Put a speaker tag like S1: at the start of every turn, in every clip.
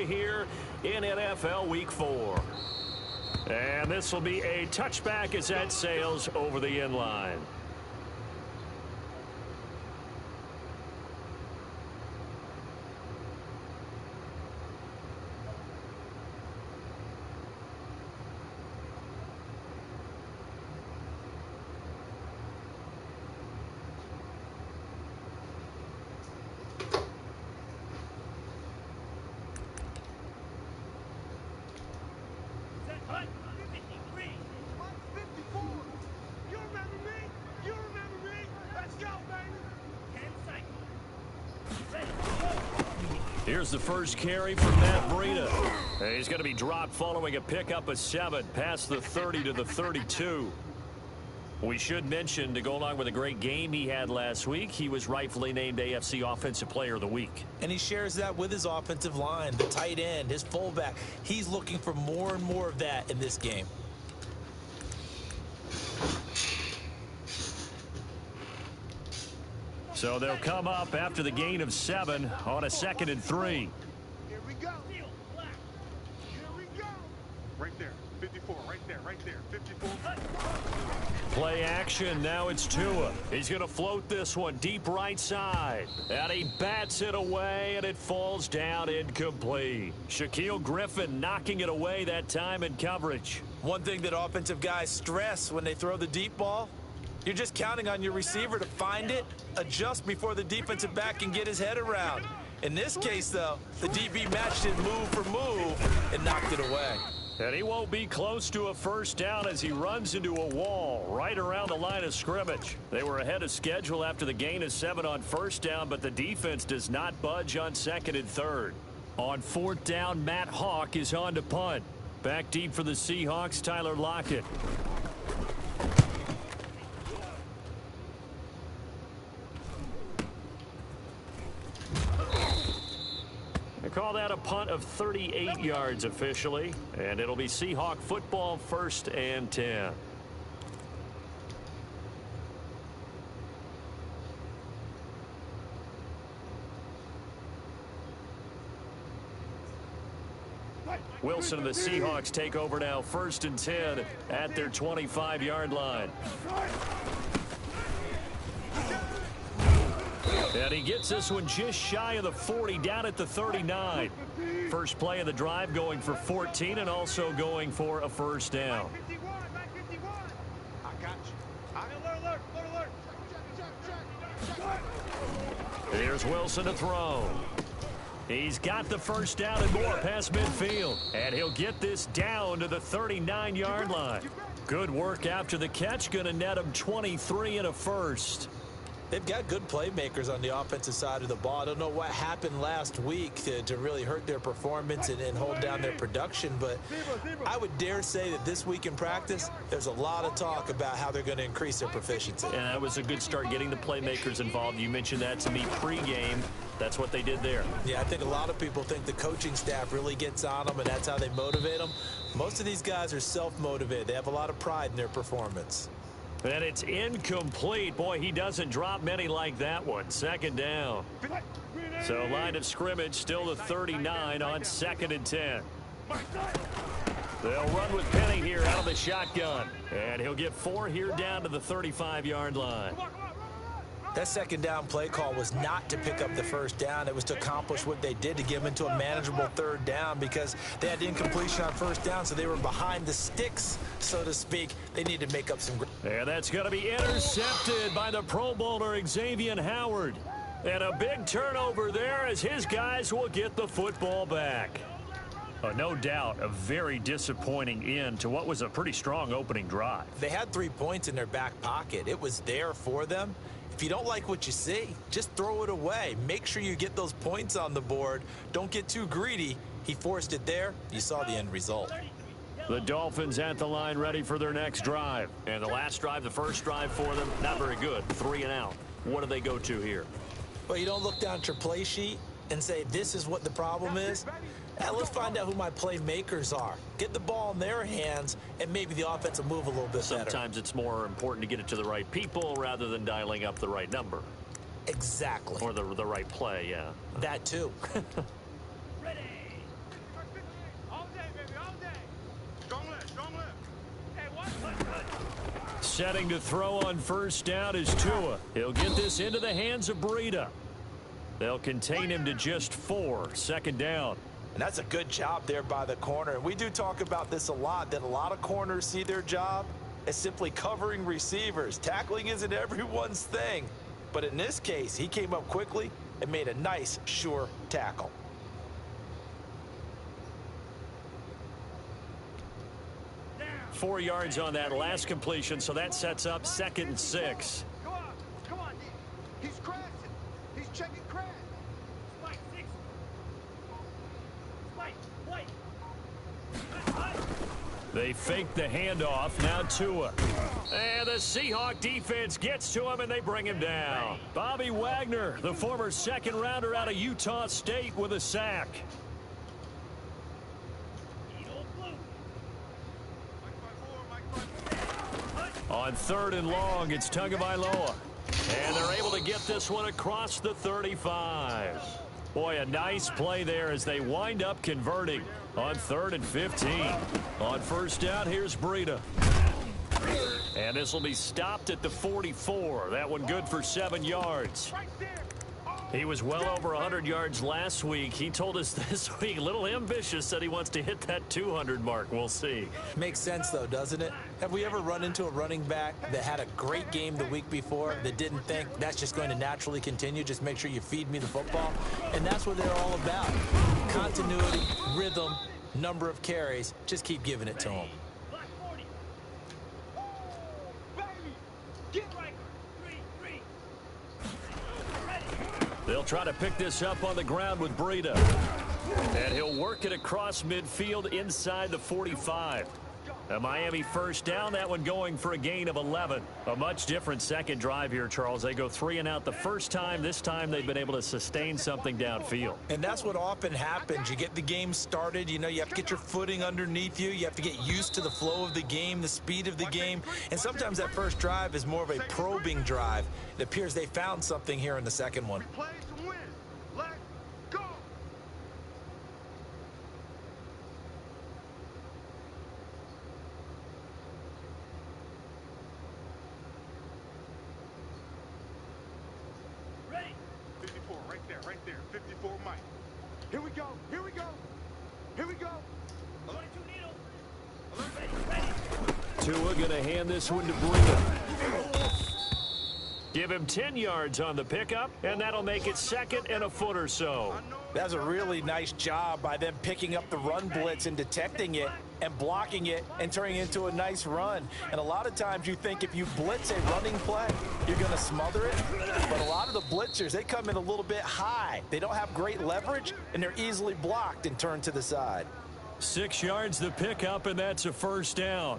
S1: underway here in NFL Week 4. And this will be a touchback as that sails over the end line. Here's the first carry from Matt Breida. He's going to be dropped following a pickup of 7 past the 30 to the 32. We should mention, to go along with a great game he had last week, he was rightfully named AFC Offensive Player of the Week.
S2: And he shares that with his offensive line, the tight end, his fullback. He's looking for more and more of that in this game.
S1: So they'll come up after the gain of 7 on a 2nd and 3.
S3: Here we go. Here we go. Right there. 54. Right there. 54.
S1: Play action. Now it's Tua. He's going to float this one deep right side. And he bats it away, and it falls down incomplete. Shaquille Griffin knocking it away that time in coverage.
S2: One thing that offensive guys stress when they throw the deep ball, you're just counting on your receiver to find it, adjust before the defensive back can get his head around. In this case, though, the DB matched it move for move and knocked it away.
S1: And he won't be close to a first down as he runs into a wall right around the line of scrimmage. They were ahead of schedule after the gain of 7 on first down, but the defense does not budge on 2nd and 3rd. On 4th down, Matt Hawk is on to punt. Back deep for the Seahawks, Tyler Lockett. Call that a punt of 38 yards officially, and it'll be Seahawk football, 1st and 10. Wilson and the Seahawks take over now, 1st and 10 at their 25-yard line. And he gets this one just shy of the 40, down at the 39. First play of the drive, going for 14 and also going for a first down.
S3: I got you.
S1: Here's Wilson to throw. He's got the first down and more past midfield. And he'll get this down to the 39-yard line. Good work after the catch, going to net him 23 and a first.
S2: They've got good playmakers on the offensive side of the ball. I don't know what happened last week to really hurt their performance and hold down their production, but I would dare say that this week in practice, there's a lot of talk about how they're going to increase their proficiency.
S1: And that was a good start, getting the playmakers involved. You mentioned that to me pregame. That's what they did there.
S2: Yeah, I think a lot of people think the coaching staff really gets on them, and that's how they motivate them. Most of these guys are self-motivated. They have a lot of pride in their performance.
S1: And it's incomplete. Boy, he doesn't drop many like that one. 2nd down. So line of scrimmage still the 39 on 2nd and 10. They'll run with Penny here out of the shotgun. And he'll get 4 here down to the 35-yard line.
S2: That 2nd down play call was not to pick up the first down. It was to accomplish what they did, to get them into a manageable 3rd down, because they had incompletion on first down, so they were behind the sticks, so to speak. They need to make up some.
S1: And that's going to be intercepted by the Pro Bowler Xavier Howard. And a big turnover there as his guys will get the football back. No doubt a very disappointing end to what was a pretty strong opening drive.
S2: They had 3 points in their back pocket. It was there for them. If you don't like what you see, just throw it away. Make sure you get those points on the board. Don't get too greedy. He forced it there. You saw the end result.
S1: The Dolphins at the line, ready for their next drive. And the last drive, the first drive for them, not very good. 3 and out. What do they go to here?
S2: Well, you don't look down at your play sheet and say, this is what the problem is. Now, let's find out who my playmakers are. Get the ball in their hands, and maybe the offense will move a little bit better.
S1: Sometimes it's more important to get it to the right people rather than dialing up the right number.
S2: Exactly.
S1: Or the right play, yeah.
S2: That too.
S1: Setting to throw on first down is Tua. He'll get this into the hands of Breida. They'll contain him to just 4. Second down.
S2: And that's a good job there by the corner. And we do talk about this a lot, that a lot of corners see their job as simply covering receivers. Tackling isn't everyone's thing. But in this case, he came up quickly and made a nice, sure tackle.
S1: Down. 4 yards on that last completion, so that sets up 2nd and 6.
S3: Come on, he's crashing. He's checking crash. Spike 6. Spike, wait.
S1: They fake the handoff. Now Tua. And the Seahawk defense gets to him, and they bring him down. Bobby Wagner, the former second-rounder out of Utah State, with a sack. On 3rd and long, it's Tagovailoa. And they're able to get this one across the 35. Boy, a nice play there as they wind up converting on 3rd and 15. On first down, here's Breida. And this will be stopped at the 44. That one good for 7 yards. He was well over 100 yards last week. He told us this week, a little ambitious, said he wants to hit that 200 mark. We'll see.
S2: Makes sense, though, doesn't it? Have we ever run into a running back that had a great game the week before that didn't think that's just going to naturally continue? Just make sure you feed me the football. And that's what they're all about. Continuity, rhythm, number of carries. Just keep giving it to them.
S1: They'll try to pick this up on the ground with Breida. And he'll work it across midfield inside the 45. A Miami first down, that one going for a gain of 11. A much different second drive here, Charles. They go 3 and out the first time. This time they've been able to sustain something downfield.
S2: And that's what often happens. You get the game started. You know, you have to get your footing underneath you. You have to get used to the flow of the game, the speed of the game. And sometimes that first drive is more of a probing drive. It appears they found something here in the second one.
S3: Right there, 54 Mike. Here we go, here we go, here we go.
S1: Tua gonna hand this one to Breida. Give him 10 yards on the pickup, and that'll make it 2nd and a foot or so.
S2: That's a really nice job by them picking up the run blitz and detecting it and blocking it and turning it into a nice run. And a lot of times you think if you blitz a running play, you're going to smother it. But a lot of the blitzers, they come in a little bit high. They don't have great leverage, and they're easily blocked and turned to the side.
S1: 6 yards the pickup, and that's a first down.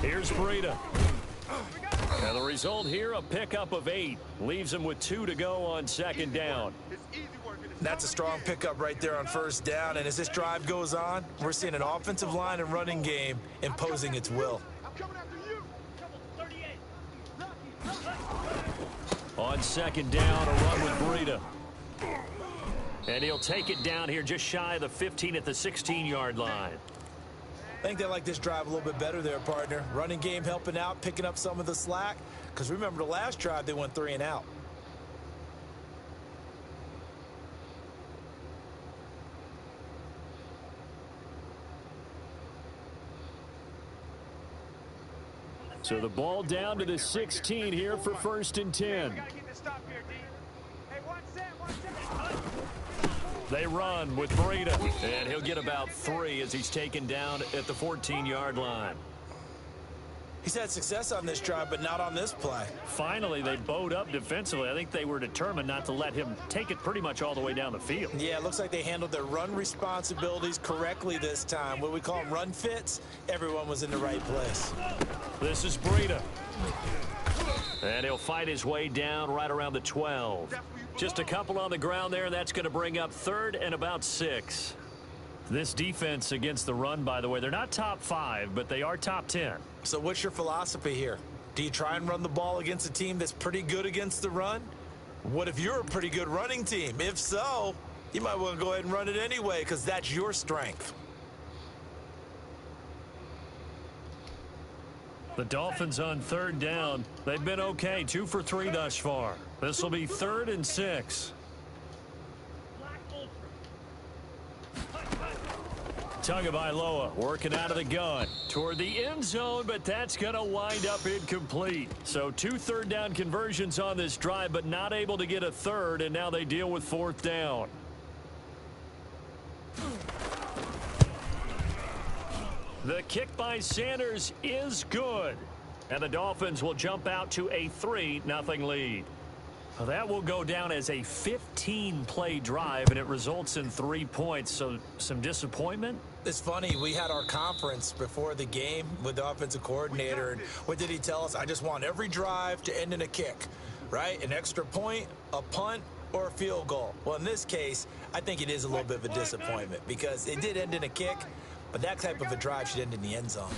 S1: Here's Breida. And the result here, a pickup of 8. Leaves him with 2 to go on 2nd down.
S2: That's a strong pickup right there on first down. And as this drive goes on, we're seeing an offensive line and running game imposing its will.
S1: On 2nd down, a run with Breida. And he'll take it down here just shy of the 15 at the 16-yard line.
S2: I think they like this drive a little bit better there, partner. Running game helping out, picking up some of the slack. Because remember, the last drive, they went 3 and out.
S1: So the ball down to the 16 here for 1st and 10. They run with Breida, and he'll get about 3 as he's taken down at the 14-yard line.
S2: He's had success on this drive, but not on this play.
S1: Finally, they bowed up defensively. I think they were determined not to let him take it pretty much all the way down the field.
S2: Yeah, it looks like they handled their run responsibilities correctly this time. What we call them run fits, everyone was in the right place.
S1: This is Breida. And he'll fight his way down right around the 12. Just a couple on the ground there, and that's going to bring up 3rd and about 6. This defense against the run, by the way, they're not top 5, but they are top 10.
S2: So what's your philosophy here? Do you try and run the ball against a team that's pretty good against the run? What if you're a pretty good running team? If so, you might want to go ahead and run it anyway because that's your strength.
S1: The Dolphins on 3rd down. They've been okay, 2 for 3 thus far. This will be 3rd and 6. Tagovailoa working out of the gun toward the end zone, but that's going to wind up incomplete. So 2 3rd down conversions on this drive, but not able to get a 3rd, and now they deal with 4th down. The kick by Sanders is good, and the Dolphins will jump out to a 3-0 lead. Well, that will go down as a 15-play drive, and it results in 3 points, so some disappointment.
S2: It's funny, we had our conference before the game with the offensive coordinator, and what did he tell us? I just want every drive to end in a kick, right? An extra point, a punt, or a field goal. Well, in this case, I think it is a little bit of a disappointment because it did end in a kick, but that type of a drive should end in the end zone.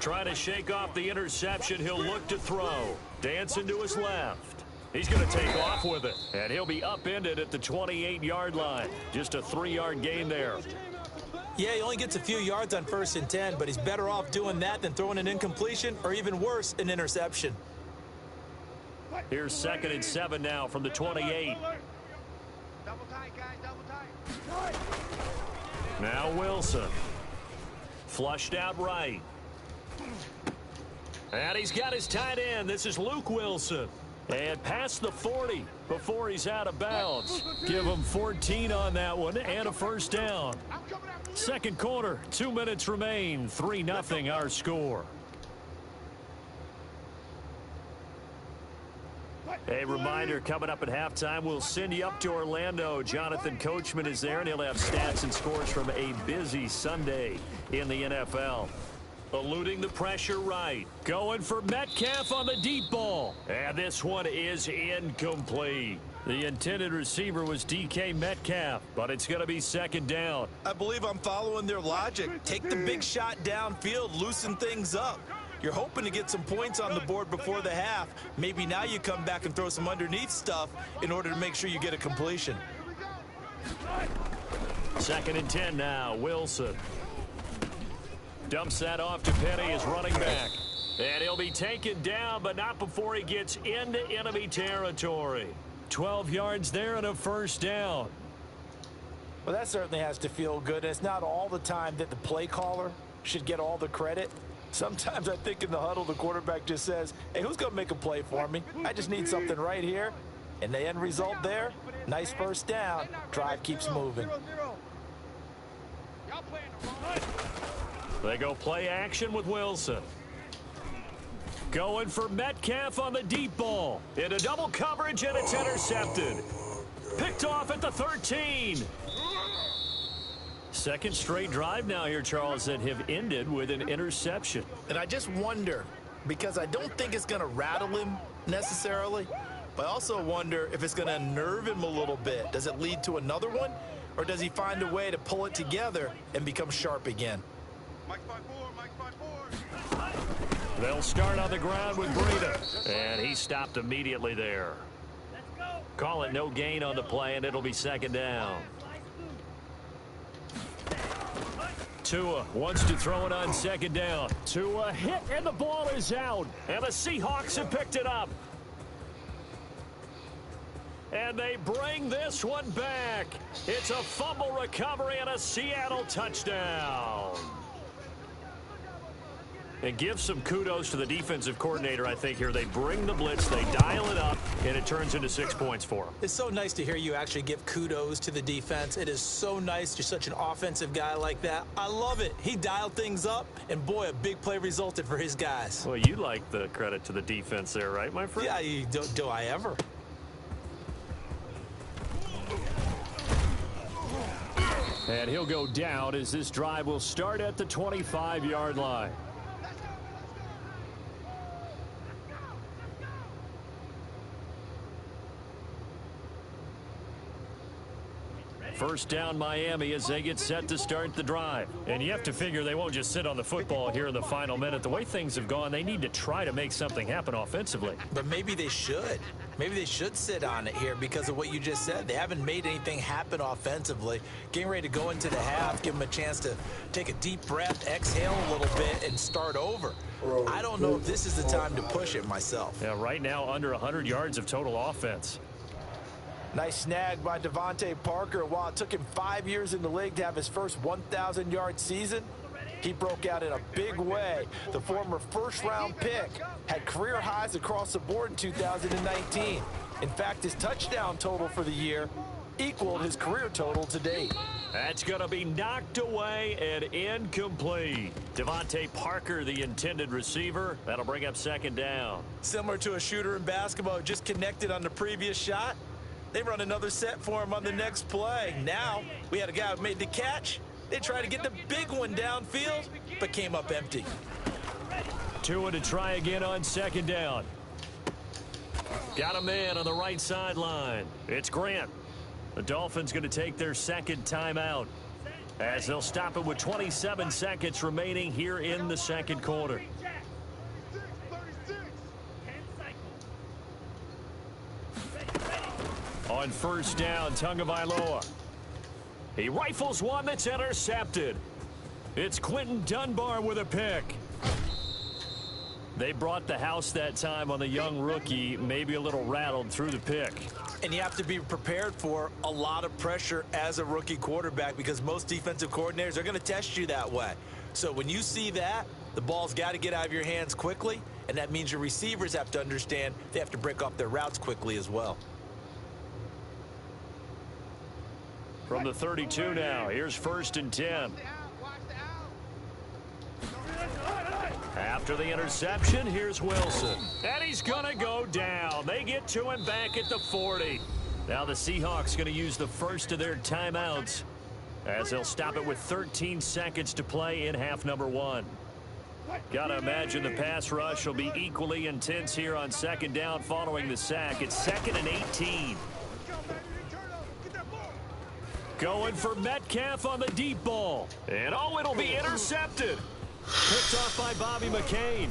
S1: Trying to shake off the interception, he'll look to throw. Dancing to his left. He's going to take off with it, and he'll be upended at the 28-yard line. Just a 3-yard gain there.
S2: Yeah, he only gets a few yards on 1st and 10, but he's better off doing that than throwing an incompletion or even worse, an interception.
S1: Here's 2nd and 7 now from the 28.
S3: Double tight, guys, double tight.
S1: Now Wilson. Flushed out right. And he's got his tight end. This is Luke Wilson. And past the 40 before he's out of bounds. Give him 14 on that one and a 1st down. 2nd quarter, 2 minutes remain. 3-0 our score. A reminder, coming up at halftime, we'll send you up to Orlando. Jonathan Coachman is there, and he'll have stats and scores from a busy Sunday in the NFL. Eluding the pressure right. Going for Metcalf on the deep ball. And this one is incomplete. The intended receiver was DK Metcalf, but it's going to be 2nd down.
S2: I believe I'm following their logic. Take the big shot downfield, loosen things up. You're hoping to get some points on the board before the half. Maybe now you come back and throw some underneath stuff in order to make sure you get a completion.
S1: 2nd and 10 now. Wilson dumps that off to Penny as running back. And he'll be taken down, but not before he gets into enemy territory. 12 yards there and a 1st down.
S2: Well, that certainly has to feel good. It's not all the time that the play caller should get all the credit. Sometimes I think in the huddle, the quarterback just says, hey, who's going to make a play for me? I just need something right here. And the end result there, nice 1st down. Drive keeps moving.
S1: They go play action with Wilson. Going for Metcalf on the deep ball. Into double coverage, and it's intercepted. Picked off at the 13. 2nd straight drive now here, Charles, that have ended with an interception.
S2: And I just wonder, because I don't think it's going to rattle him necessarily, but I also wonder if it's going to unnerve him a little bit. Does it lead to another one, or does he find a way to pull it together and become sharp again?
S3: Mike 5-4, Mike 5-4.
S1: They'll start on the ground with Breida, and he stopped immediately there. Call it no gain on the play, and it'll be 2nd down. Tua wants to throw it on 2nd down. Tua hit, and the ball is out. And the Seahawks have picked it up. And they bring this one back. It's a fumble recovery and a Seattle touchdown. And give some kudos to the defensive coordinator, I think, here. They bring the blitz, they dial it up, and it turns into 6 points for them.
S2: It's so nice to hear you actually give kudos to the defense. It is so nice. You're such an offensive guy like that. I love it. He dialed things up, and boy, a big play resulted for his guys.
S1: Well, you like the credit to the defense there, right, my friend?
S2: Yeah, do I ever?
S1: And he'll go down as this drive will start at the 25-yard line. First down Miami as they get set to start the drive. And you have to figure they won't just sit on the football here in the final minute. The way things have gone, they need to try to make something happen offensively.
S2: But maybe they should. Maybe they should sit on it here because of what you just said. They haven't made anything happen offensively. Getting ready to go into the half, give them a chance to take a deep breath, exhale a little bit, and start over. I don't know if this is the time to push it myself.
S1: Yeah, right now under 100 yards of total offense.
S2: Nice snag by Devontae Parker. While it took him 5 years in the league to have his first 1,000-yard season, he broke out in a big way. The former first-round pick had career highs across the board in 2019. In fact, his touchdown total for the year equaled his career total to date.
S1: That's going to be knocked away and incomplete. Devontae Parker, the intended receiver. That'll bring up second down.
S2: Similar to a shooter in basketball, just connected on the previous shot. They run another set for him on the next play. Now, we had a guy who made the catch. They tried to get the big one downfield, but came up empty.
S1: Tua to try again on second down. Got a man on the right sideline. It's Grant. The Dolphins going to take their second timeout as they'll stop it with 27 seconds remaining here in the second quarter. On first down, Tagovailoa. He rifles one that's intercepted. It's Quentin Dunbar with a pick. They brought the house that time on the young rookie, maybe a little rattled through the pick.
S2: And you have to be prepared for a lot of pressure as a rookie quarterback because most defensive coordinators are going to test you that way. So when you see that, the ball's got to get out of your hands quickly, and that means your receivers have to understand they have to break off their routes quickly as well.
S1: From the 32 now, here's first and 10. After the interception, here's Wilson. And he's going to go down. They get to him back at the 40. Now the Seahawks going to use the first of their timeouts as they'll stop it with 13 seconds to play in half number one. Got to imagine the pass rush will be equally intense here on second down following the sack. It's second and 18. Going for Metcalf on the deep ball. And oh, it'll be intercepted. Picked off by Bobby McCain.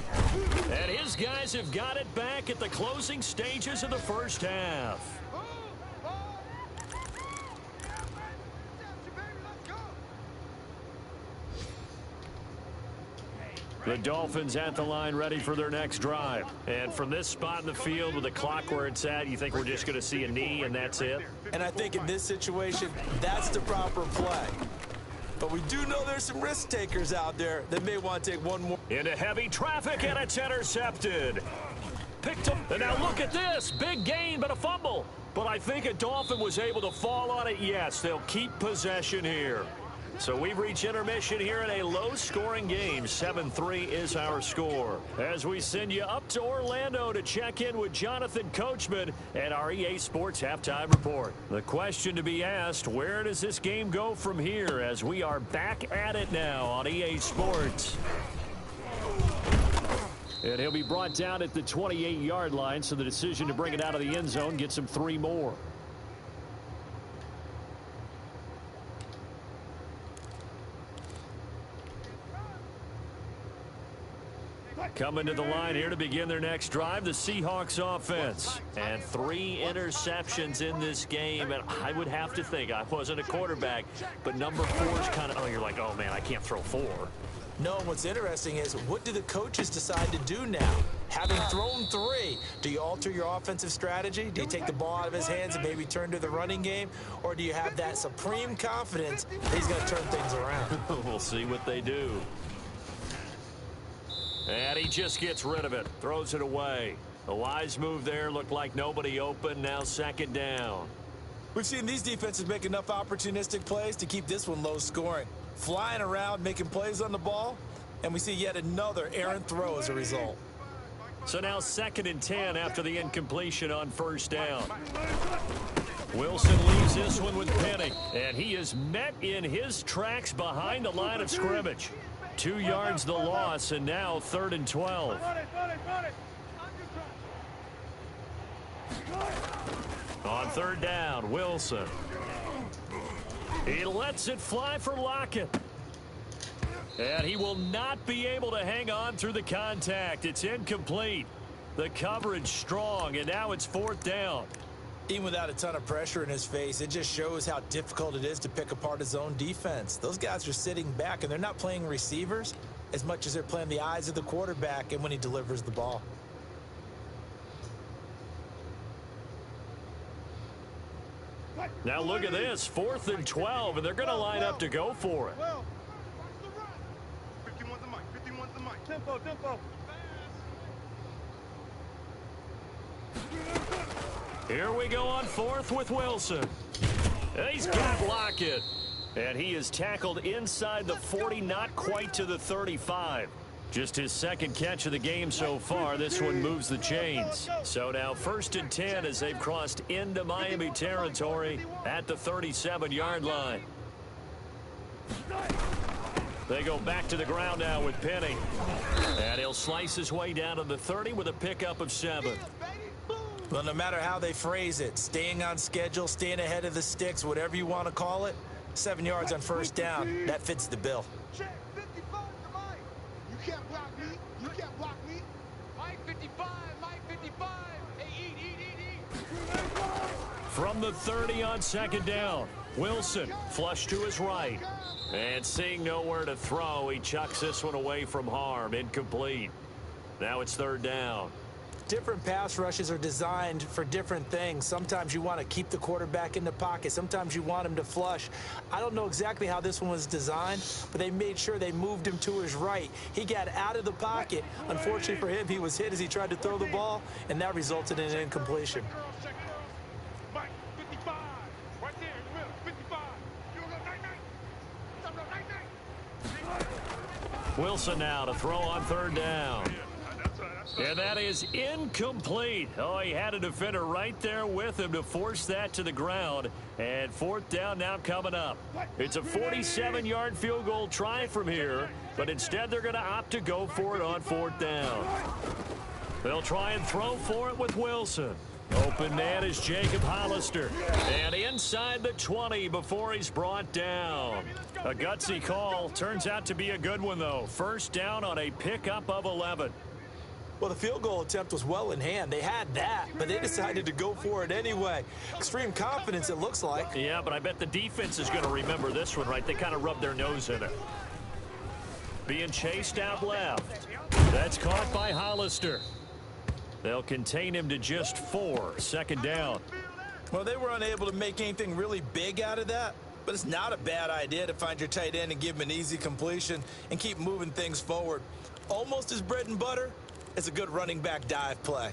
S1: And his guys have got it back at the closing stages of the first half. The Dolphins at the line ready for their next drive. And from this spot in the field with the clock where it's at, you think we're just going to see a knee and that's it?
S2: And I think in this situation, that's the proper play. But we do know there's some risk takers out there that may want to take one more.
S1: Into heavy traffic, and it's intercepted. Picked him. And now look at this. Big gain, but a fumble. But I think a Dolphin was able to fall on it. Yes, they'll keep possession here. So we've reached intermission here in a low-scoring game. 7-3 is our score. As we send you up to Orlando to check in with Jonathan Coachman at our EA Sports Halftime Report. The question to be asked, where does this game go from here as we are back at it now on EA Sports? And he'll be brought down at the 28-yard line, so the decision to bring it out of the end zone gets him 3 more. Coming to the line here to begin their next drive, the Seahawks offense. And 3 interceptions in this game. And I would have to think, I wasn't a quarterback, but number 4 is kind of, oh, you're like, oh, man, I can't throw 4.
S2: No, what's interesting is what do the coaches decide to do now? Having thrown 3, do you alter your offensive strategy? Do you take the ball out of his hands and maybe turn to the running game? Or do you have that supreme confidence that he's going to turn things around?
S1: We'll see what they do. And he just gets rid of it, throws it away. A wise move there, looked like nobody open, now second down.
S2: We've seen these defenses make enough opportunistic plays to keep this one low scoring. Flying around, making plays on the ball, and we see yet another errant throw as a result.
S1: So now second and 10 after the incompletion on first down. Wilson leaves this one with Penning, and he is met in his tracks behind the line of scrimmage. 2 yards the loss, and now 3rd and 12. On third down, Wilson. He lets it fly for Lockett. And he will not be able to hang on through the contact. It's incomplete. The coverage strong, and now it's 4th down.
S2: Even without a ton of pressure in his face, it just shows how difficult it is to pick apart his own defense. Those guys are sitting back, and they're not playing receivers as much as they're playing the eyes of the quarterback and when he delivers the ball.
S1: Now look at this, 4th and 12, and they're going to line up to go for it.
S3: 51's the mic, 51's the mic.
S4: Tempo, tempo.
S1: Here we go on 4th with Wilson. And he's got Lockett. And he is tackled inside the 40, not quite to the 35. Just his 2nd catch of the game so far. This one moves the chains. So now 1st and 10 as they've crossed into Miami territory at the 37-yard line. They go back to the ground now with Penny. And he'll slice his way down to the 30 with a pickup of 7.
S2: Well, no matter how they phrase it, staying on schedule, staying ahead of the sticks, whatever you want to call it, 7 yards on 1st down, that fits the bill.
S4: Check 55 to Mike. You can't block me. You can't block me. Mike 55, Mike 55. Hey, eat.
S1: From the 30 on 2nd down, Wilson flush to his right. And seeing nowhere to throw, he chucks this one away from harm. Incomplete. Now it's 3rd down.
S2: Different pass rushes are designed for different things. Sometimes you want to keep the quarterback in the pocket. Sometimes you want him to flush. I don't know exactly how this one was designed, but they made sure they moved him to his right. He got out of the pocket. Unfortunately for him, he was hit as he tried to throw the ball, and that resulted in an incompletion.
S3: Mike, 55. Right there in the middle, 55. You go night.
S1: Wilson now to throw on 3rd down. And that is incomplete. Oh, he had a defender right there with him to force that to the ground. And 4th down now coming up. It's a 47-yard field goal try from here, but instead they're going to opt to go for it on 4th down. They'll try and throw for it with Wilson. Open man is Jacob Hollister. And inside the 20 before he's brought down. A gutsy call. Turns out to be a good one, though. 1st down on a pickup of 11.
S2: Well, the field goal attempt was well in hand. They had that, but they decided to go for it anyway. Extreme confidence, it looks like.
S1: Yeah, but I bet the defense is going to remember this one, right? They kind of rubbed their nose in it. Being chased out left. That's caught by Hollister. They'll contain him to just 4. 2nd down.
S2: Well, they were unable to make anything really big out of that, but it's not a bad idea to find your tight end and give him an easy completion and keep moving things forward. Almost his bread and butter. It's a good running back dive play.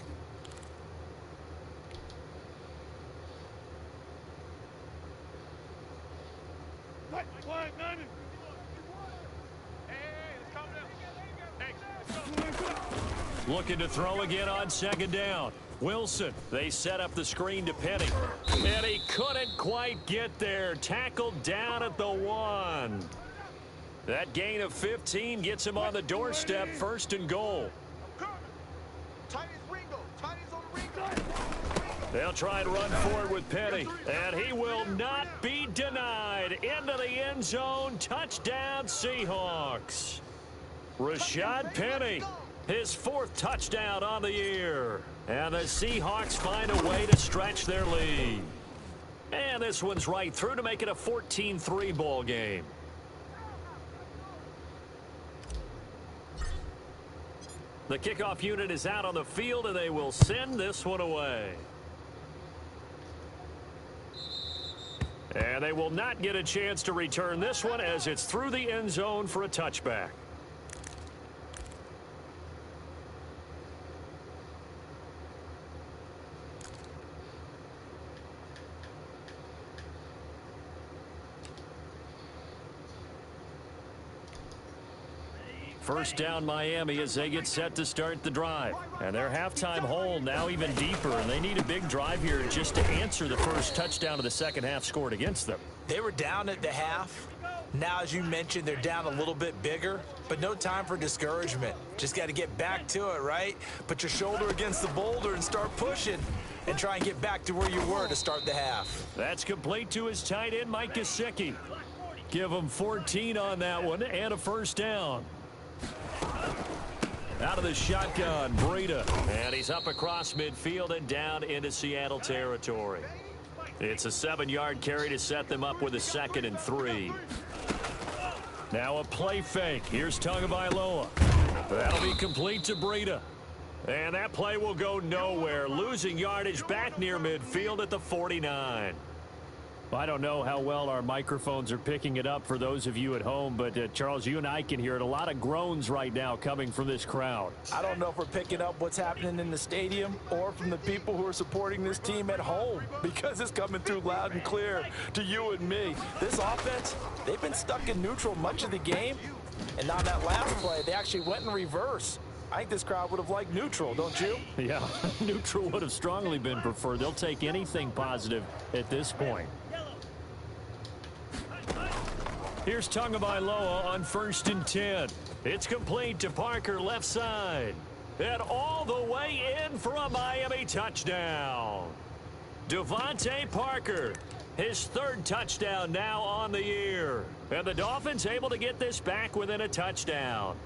S1: Looking to throw again on 2nd down. Wilson, they set up the screen to Penny. And he couldn't quite get there. Tackled down at the 1. That gain of 15 gets him on the doorstep. 1st and goal. They'll try and run forward with Penny, and he will not be denied. Into the end zone, touchdown Seahawks. Rashad Penny, his 4th touchdown on the year. And the Seahawks find a way to stretch their lead. And this one's right through to make it a 14-3 ball game. The kickoff unit is out on the field, and they will send this one away. And they will not get a chance to return this one as it's through the end zone for a touchback. First down Miami as they get set to start the drive. And their halftime hole now even deeper, and they need a big drive here just to answer the first touchdown of the second half scored against them.
S2: They were down at the half. Now, as you mentioned, they're down a little bit bigger, but no time for discouragement. Just got to get back to it, right? Put your shoulder against the boulder and start pushing. and try and get back to where you were to start the half.
S1: That's complete to his tight end, Mike Gesicki. Give him 14 on that one and a first down. Out of the shotgun, Breida. And he's up across midfield and down into Seattle territory. It's a 7-yard carry to set them up with a 2nd and 3. Now a play fake. Here's Tagovailoa. That'll be complete to Breida. And that play will go nowhere. Losing yardage back near midfield at the 49. I don't know how well our microphones are picking it up for those of you at home, but Charles, you and I can hear it. A lot of groans right now coming from this crowd.
S2: I don't know if we're picking up what's happening in the stadium or from the people who are supporting this team at home, because it's coming through loud and clear to you and me. This offense, they've been stuck in neutral much of the game, and on that last play, they actually went in reverse. I think this crowd would have liked neutral, don't you?
S1: Yeah, neutral would have strongly been preferred. They'll take anything positive at this point. Here's Tagovailoa on 1st and 10. It's complete to Parker, left side. And all the way in for a Miami touchdown. Devontae Parker, his 3rd touchdown now on the year. And the Dolphins able to get this back within a touchdown.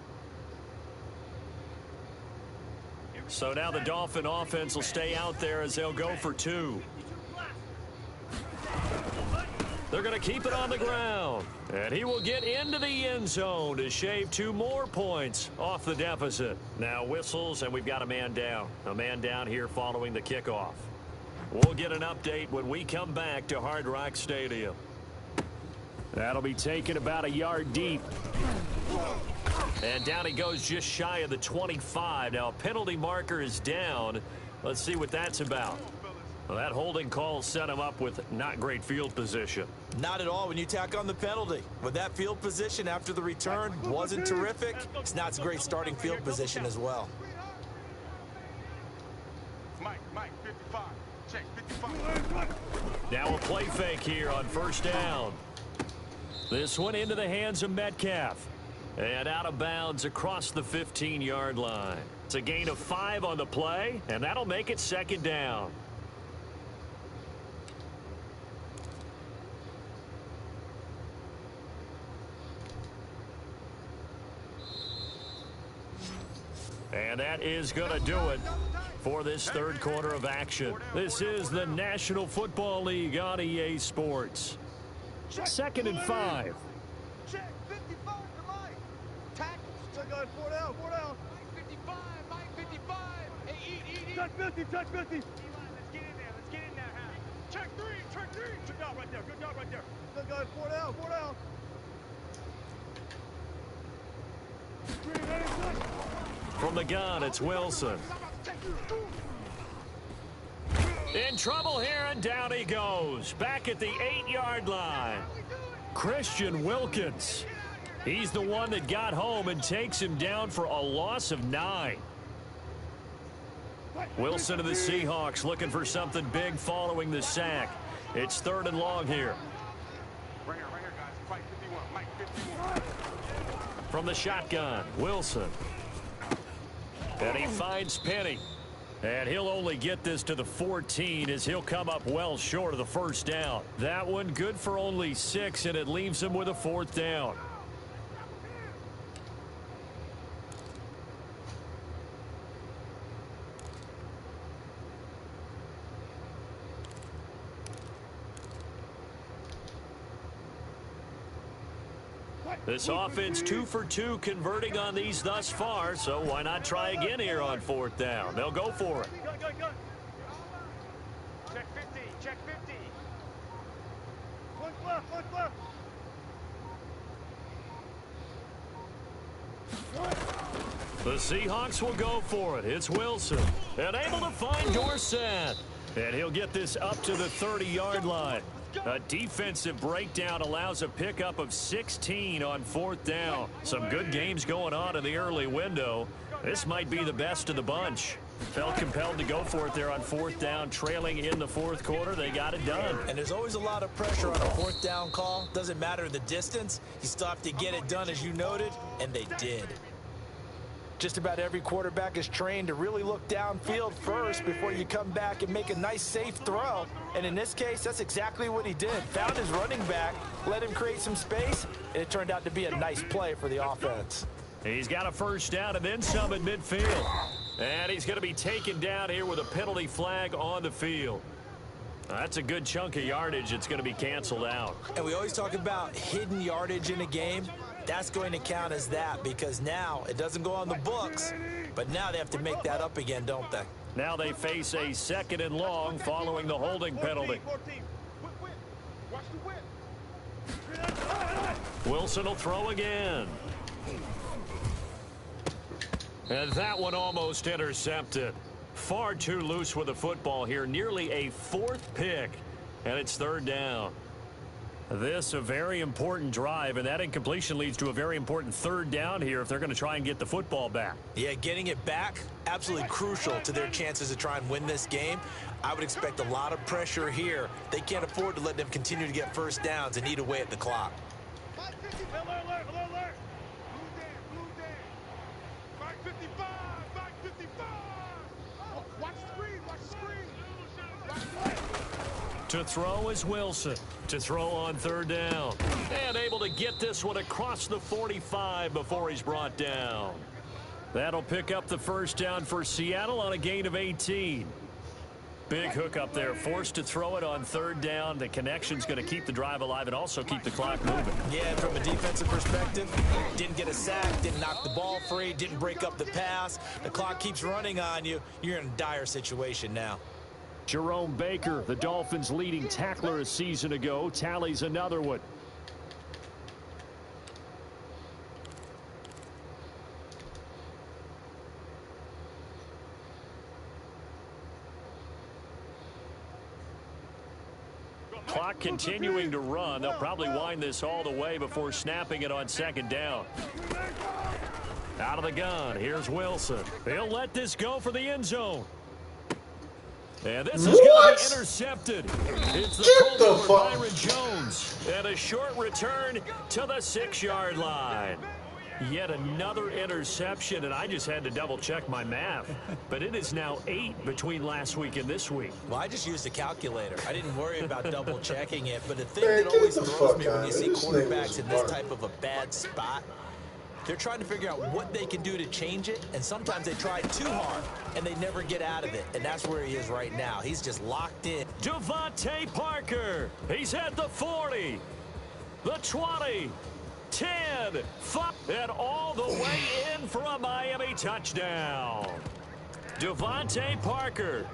S1: So now the Dolphin offense will stay out there as they'll go for 2. They're going to keep it on the ground. And he will get into the end zone to shave 2 more points off the deficit. Now whistles, and we've got a man down. A man down here following the kickoff. We'll get an update when we come back to Hard Rock Stadium. That'll be taken about a yard deep. And down he goes just shy of the 25. Now a penalty marker is down. Let's see what that's about. Well, that holding call set him up with not great field position.
S2: Not at all when you tack on the penalty. With that field position after the return wasn't terrific, it's not a great starting field position as well.
S3: Mike, 55. Check, 55.
S1: Now a play fake here on 1st down. This one into the hands of Metcalf. And out of bounds across the 15-yard line. It's a gain of 5 on the play, and that'll make it 2nd down. And that is going to do it for this 3rd quarter of action. This is the National Football League on EA Sports. 2nd and 5.
S4: Check, 55 to Mike. Tackles. Check on 4 down, 4 down. Mike 55, Mike 55. Hey, eat. Touch 50, touch 50. Let's get in there, huh? Check 3, check 3. Good job right there, good job right there. Check on 4 down, 4 down.
S1: From the gun, it's Wilson. In trouble here, and down he goes. Back at the 8-yard line. Christian Wilkins. He's the one that got home and takes him down for a loss of 9. Wilson of the Seahawks looking for something big following the sack. It's 3rd and long here.
S3: Right here, guys. Mike 51, Mike 51.
S1: From the shotgun, Wilson. And he finds Penny. And he'll only get this to the 14 as he'll come up well short of the 1st down. That one good for only 6, and it leaves him with a 4th down. This offense 2 for 2 converting on these thus far, so why not try again here on 4th down? They'll go for it.
S4: Check 50, check 50. Look left, look left.
S1: The Seahawks will go for it. It's Wilson. And able to find Dorsett. And he'll get this up to the 30-yard line. A defensive breakdown allows a pickup of 16 on 4th down. Some good games going on in the early window. This might be the best of the bunch. Felt compelled to go for it there on 4th down, trailing in the 4th quarter. They got it done.
S2: And there's always a lot of pressure on a 4th down call. Doesn't matter the distance. You still have to get it done, as you noted, and they did. Just about every quarterback is trained to really look downfield first before you come back and make a nice, safe throw. And in this case, that's exactly what he did. Found his running back, let him create some space, and it turned out to be a nice play for the offense.
S1: He's got a first down and then some at midfield. And he's going to be taken down here with a penalty flag on the field. That's a good chunk of yardage. It's going to be canceled out.
S2: And we always talk about hidden yardage in a game. That's going to count as that because now it doesn't go on the books, but now they have to make that up again, don't they?
S1: Now they face a 2nd and long following the holding penalty. Wilson will throw again. And that one almost intercepted. Far too loose with the football here. Nearly a 4th pick. And it's 3rd down. This a very important drive, and that incompletion leads to a very important 3rd down here if they're going to try and get the football back.
S2: Yeah, getting it back, absolutely crucial to their chances to try and win this game. I would expect a lot of pressure here. They can't afford to let them continue to get first downs and eat away at the clock.
S1: To throw is Wilson. To throw on 3rd down. And able to get this one across the 45 before he's brought down. That'll pick up the first down for Seattle on a gain of 18. Big hook up there. Forced to throw it on 3rd down. The connection's going to keep the drive alive and also keep the clock moving.
S2: Yeah, from a defensive perspective, didn't get a sack, didn't knock the ball free, didn't break up the pass. The clock keeps running on you. You're in a dire situation now.
S1: Jerome Baker, the Dolphins' leading tackler a season ago, tallies another one. Clock continuing to run. They'll probably wind this all the way before snapping it on 2nd down. Out of the gun, here's Wilson. He'll let this go for the end zone. And this is going to be intercepted. It's the Byron Jones. And a short return to the 6-yard line. Yet another interception, and I just had to double-check my math. But it is now 8 between last week and this week.
S2: Well, I just used a calculator. I didn't worry about double-checking it. But the thing that always throws me when you see quarterbacks in this type of a bad spot, they're trying to figure out what they can do to change it, and sometimes they try too hard, and they never get out of it, and that's where he is right now. He's just locked in.
S1: Devontae Parker, he's at the 40, the 20, 10, 5, and all the way in for a Miami touchdown. Devontae Parker,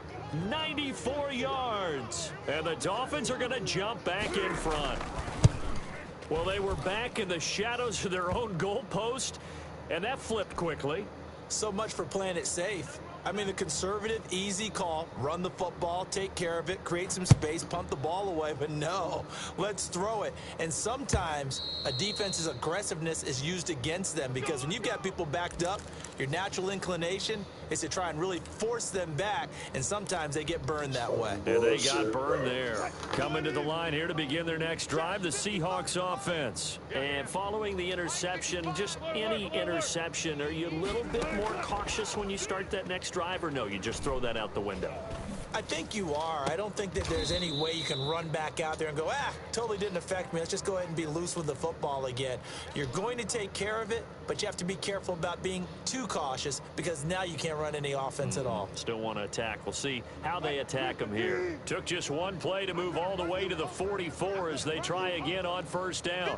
S1: 94 yards, and the Dolphins are going to jump back in front. Well, they were back in the shadows of their own goalpost, and that flipped quickly.
S2: So much for playing it safe. I mean, the conservative, easy call, run the football, take care of it, create some space, punt the ball away, but no, let's throw it. And sometimes a defense's aggressiveness is used against them because when you've got people backed up, your natural inclination is to try and really force them back, and sometimes they get burned that way.
S1: And they got burned there. Coming to the line here to begin their next drive, the Seahawks offense. And following the interception, just any interception, are you a little bit more cautious when you start that next drive, or no, you just throw that out the window?
S2: I think you are. I don't think that there's any way you can run back out there and go, totally didn't affect me. Let's just go ahead and be loose with the football again. You're going to take care of it, but you have to be careful about being too cautious because now you can't run any offense at all.
S1: Still want to attack. We'll see how they attack them here. Took just one play to move all the way to the 44 as they try again on first down.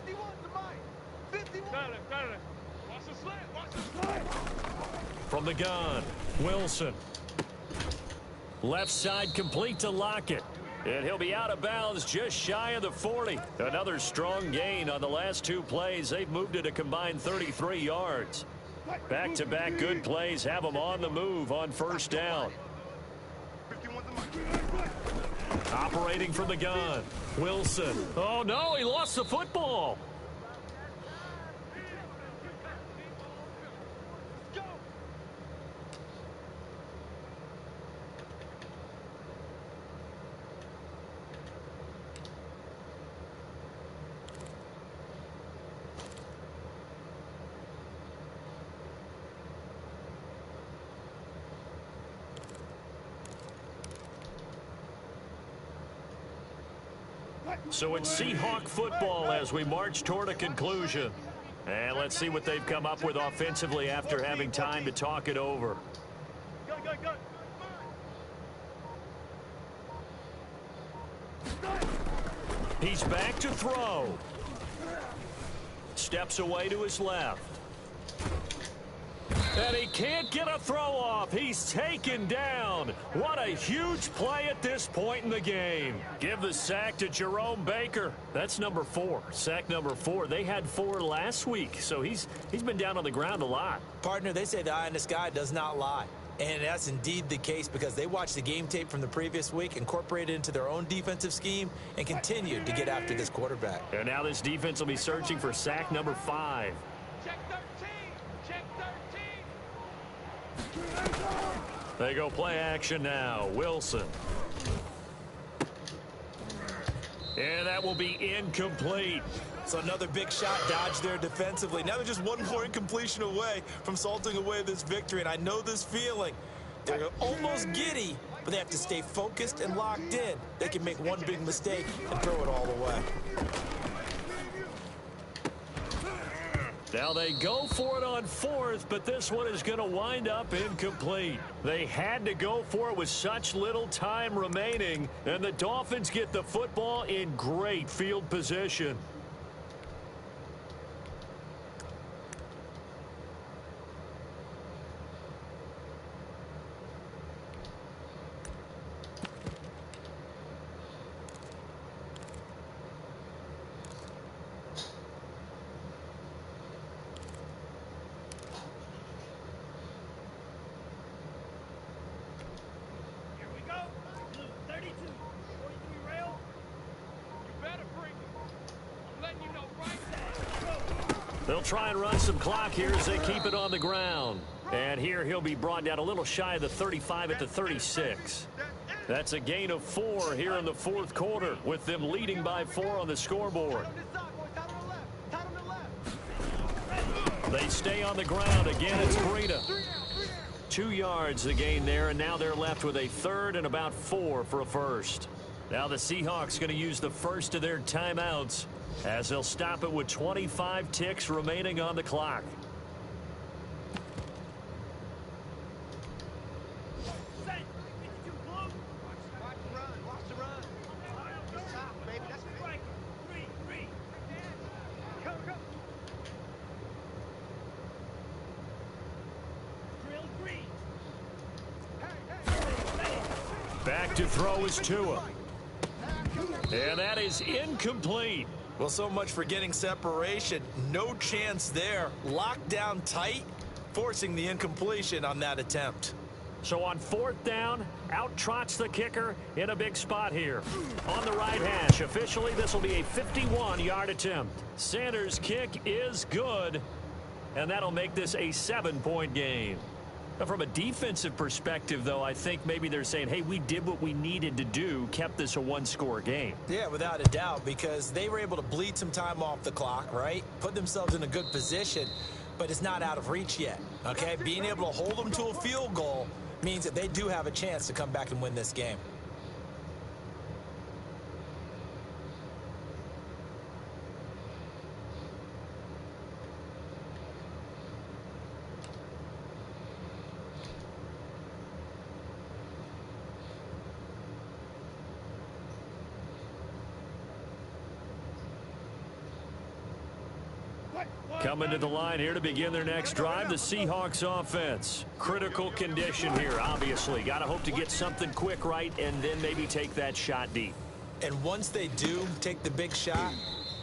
S1: From the gun, Wilson. Left side complete to Lockett. And he'll be out of bounds just shy of the 40. Another strong gain on the last 2 plays. They've moved it a combined 33 yards. Back-to-back good plays have them on the move on first down. Operating from the gun. Wilson. Oh, no, he lost the football. So it's Seahawk football as we march toward a conclusion. And let's see what they've come up with offensively after having time to talk it over. He's back to throw. Steps away to his left. And he can't get a throw off. He's taken down. What a huge play at this point in the game. Give the sack to Jerome Baker. That's number 4. Sack number 4. They had 4 last week, so he's been down on the ground a lot.
S2: Partner, they say the eye in the sky does not lie. And that's indeed the case because they watched the game tape from the previous week, incorporated it into their own defensive scheme, and continued to get after this quarterback.
S1: And now this defense will be searching for sack number 5.
S4: Check 13. Check 13.
S1: They go play action now. Wilson. And that will be incomplete.
S2: So another big shot dodged there defensively. Now they're just one more incompletion away from salting away this victory. And I know this feeling. They're almost giddy, but they have to stay focused and locked in. They can make one big mistake and throw it all away.
S1: Now they go for it on 4th, but this one is going to wind up incomplete. They had to go for it with such little time remaining, and the Dolphins get the football in great field position. They'll try and run some clock here as they keep it on the ground. And here he'll be brought down a little shy of the 35 at the 36. That's a gain of 4 here in the 4th quarter, with them leading by 4 on the scoreboard. They stay on the ground. Again, it's Breida. 2 yards the gain there, and now they're left with a 3rd and about 4 for a first. Now the Seahawks going to use the first of their timeouts as they'll stop it with 25 ticks remaining on the clock. Back to throw is Tua. And that is incomplete.
S2: Well, so much for getting separation. No chance there. Locked down tight, forcing the incompletion on that attempt.
S1: So on 4th down, out trots the kicker in a big spot here. On the right hash, officially this will be a 51-yard attempt. Sanders' kick is good, and that'll make this a 7-point game. Now, from a defensive perspective, though, I think maybe they're saying, hey, we did what we needed to do, kept this a 1-score game.
S2: Yeah, without a doubt, because they were able to bleed some time off the clock, right? Put themselves in a good position, but it's not out of reach yet, okay? Being able to hold them to a field goal means that they do have a chance to come back and win this game.
S1: Coming to the line here to begin their next drive, the Seahawks offense. Critical condition here, obviously. Got to hope to get something quick right and then maybe take that shot deep.
S2: And once they do take the big shot,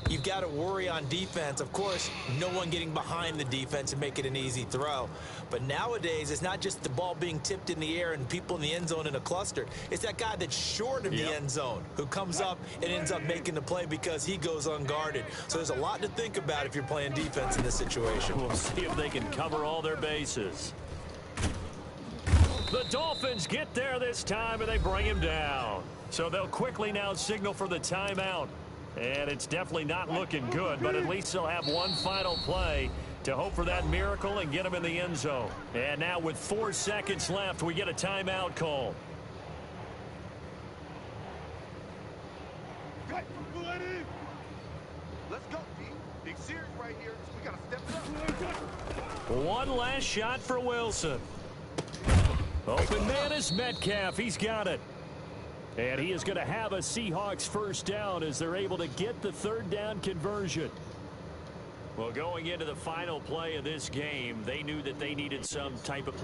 S2: you've got to worry on defense. Of course, no one getting behind the defense and make it an easy throw. But nowadays, it's not just the ball being tipped in the air and people in the end zone in a cluster. It's that guy that's short of the end zone who comes up and ends up making the play because he goes unguarded. So there's a lot to think about if you're playing defense in this situation.
S1: We'll see if they can cover all their bases. The Dolphins get there this time, and they bring him down. So they'll quickly now signal for the timeout. And it's definitely not looking good, but at least they'll have one final play to hope for that miracle and get him in the end zone. And now with 4 seconds left, we get a timeout call.
S4: Let's go, D. Big series right here, so we got to step it up.
S1: One last shot for Wilson. Open man is Metcalf. He's got it. And he is going to have a Seahawks first down as they're able to get the third down conversion. Well, going into the final play of this game, they knew that they needed some type of